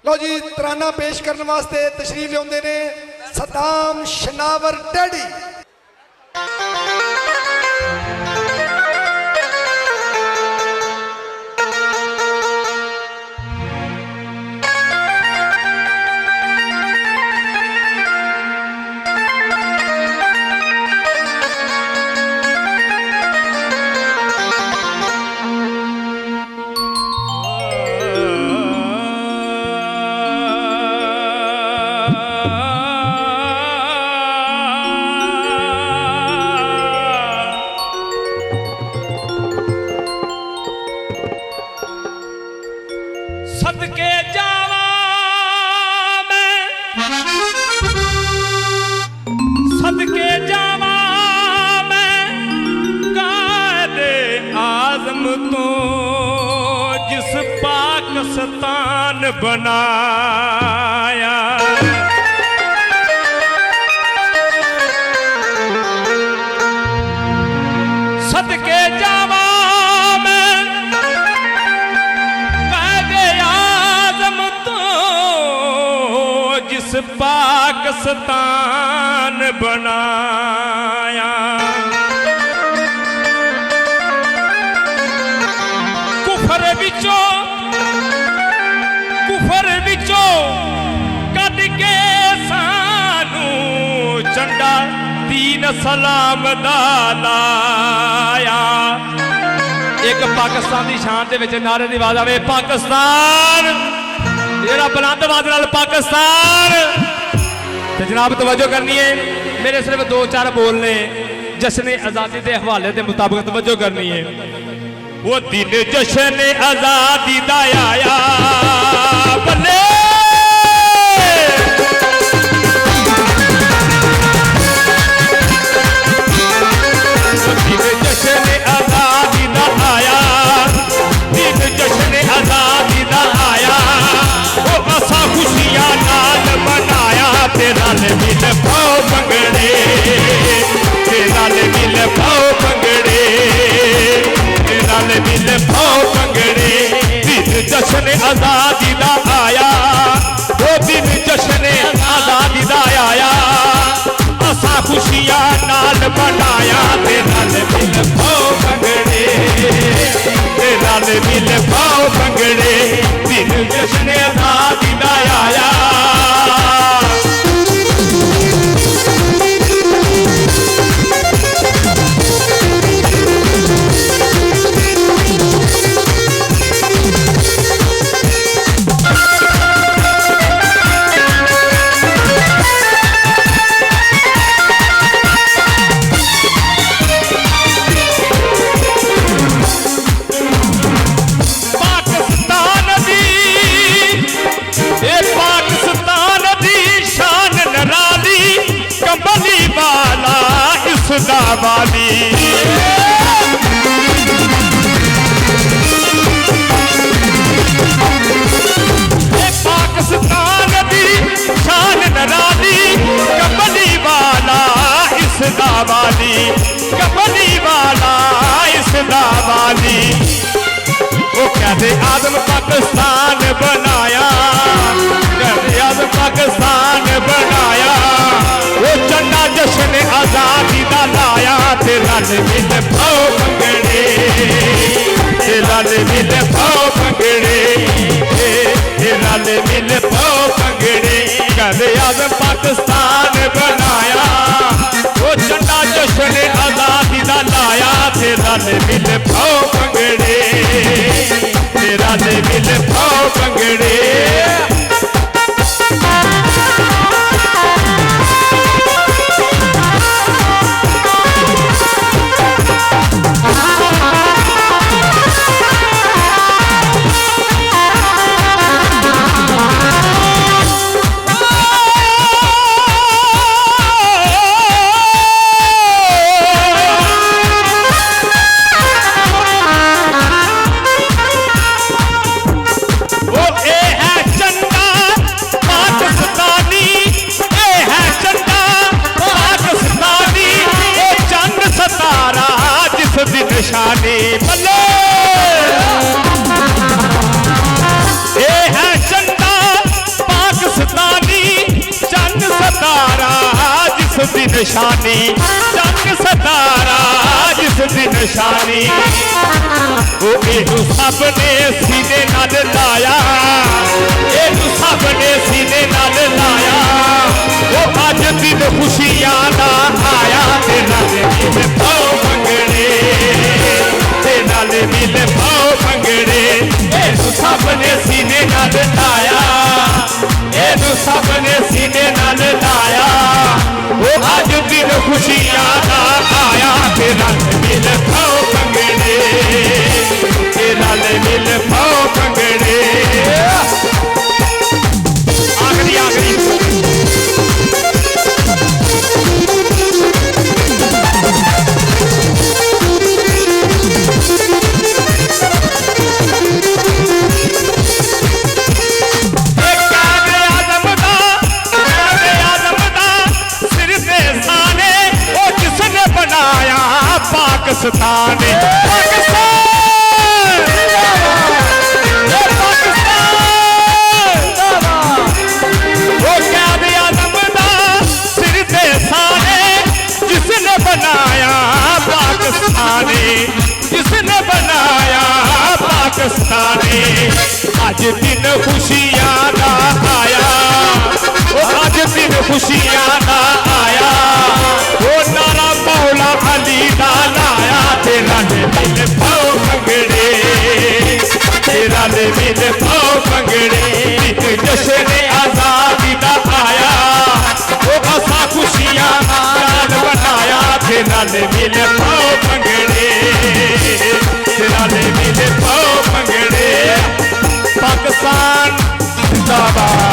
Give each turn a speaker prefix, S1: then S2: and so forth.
S1: लो जी तराना पेश करने वास्ते तशरीफ लियाउंदे ने सदाम शनावर डैडी।
S2: सदके जावा मैं, सदके जावा मैं कायदे आज़म तो जिस पाकिस्तान बनाया। सदके जावा पाकिस्तान बनाया। कुफर विचों कद के सानू झंडा दीन सलाम दा लाया। एक पाकिस्तान की शान दे विच नारे दी आवाज़ आवे, पाकिस्तान जरा बुलंद आवाज़ नाल पाकिस्तान। तो जनाब तवज्जो करनी है, मेरे सिर्फ 2-4 बोलने जश्न आज़ादी के हवाले के मुताबिक तवज्जो करनी है। वो दिन जश्न आज़ादी दा आया बल्ले, दिन जश्न आज़ादी दा आया, दिन जश्न आज़ादी दा आया। वो असा खुशियां नाल मनाया, तेरा ले मिल पाओ पंगड़े, तेरा ले मिल पाओ पंगड़े, तेरा ले मिल पाओ पंगड़े। दिन जश्न आज़ादी दा आया, वो दिन जश्न आज़ादी दा आया। असा खुशियां नाल मनाया, तेरा ले मिल पाओ पंगड़े, तेरा ले मिल पाओ पंगड़े। दिन जश्न आज़ादी दा आया। वाली पाकिस्तान दी शान नराली, कबली वाला इस दावाली, कबली वाला इस दावाली। वो कहते आज़म पाकिस्तान बनाया, कहते आज़म पाकिस्तान बनाया। वो झंडा जश्न आज़ादी दा लाया, तेरा ले मिल पाओ पंगड़े, तेरा ले मिल पाओ पंगड़े, तेरा ले मिल पाओ पंगड़े। कहते आज़म पाकिस्तान बनाया, वो झंडा जश्न आज़ादी दा लाया। तेरा ले मिल पाओ पंगड़े, तेरा ले मिल पाओ पंगड़े। निशानी बल्ले, ये है झंडा निशानी जंग सतारा जिस दिन शानी ओ एनू सब ने सीने नाल लाया एनू सब ने सीने नाल लाया ओ अज दिन खुशियां दा आया ते नाल मिल पाओ भंगड़े ते नाल मिल पाओ भंगड़े एनू सब ने सीने नाल लाया एनू सब ने सीने नाल लाया ओ अज दिन खुशियां दा आया ते नाल मिल पाओ भंगड़े ते नाल मिल पाओ भंगड़े आखरी आखरी पाकिस्तान वो क़ायदे आज़म दा सिर ते साने जिसने बनाया पाकिस्तानी जिसने बनाया पाकिस्तानी अज दिन खुशियां दा आया वो अज दिन खुशियां दा आया वो नारा मौला अली दा लाया तेरा ने मिल पाओ भंगड़े तेरा ने मिल पाओ भंगड़े एक जश्न आज़ादी दा आया वो असा खुशियां नाल बनाया तेरा ने मिल पाओ भंगड़े तेरा ने मिल पाओ भंगड़े पाकिस्तान जिंदाबाद।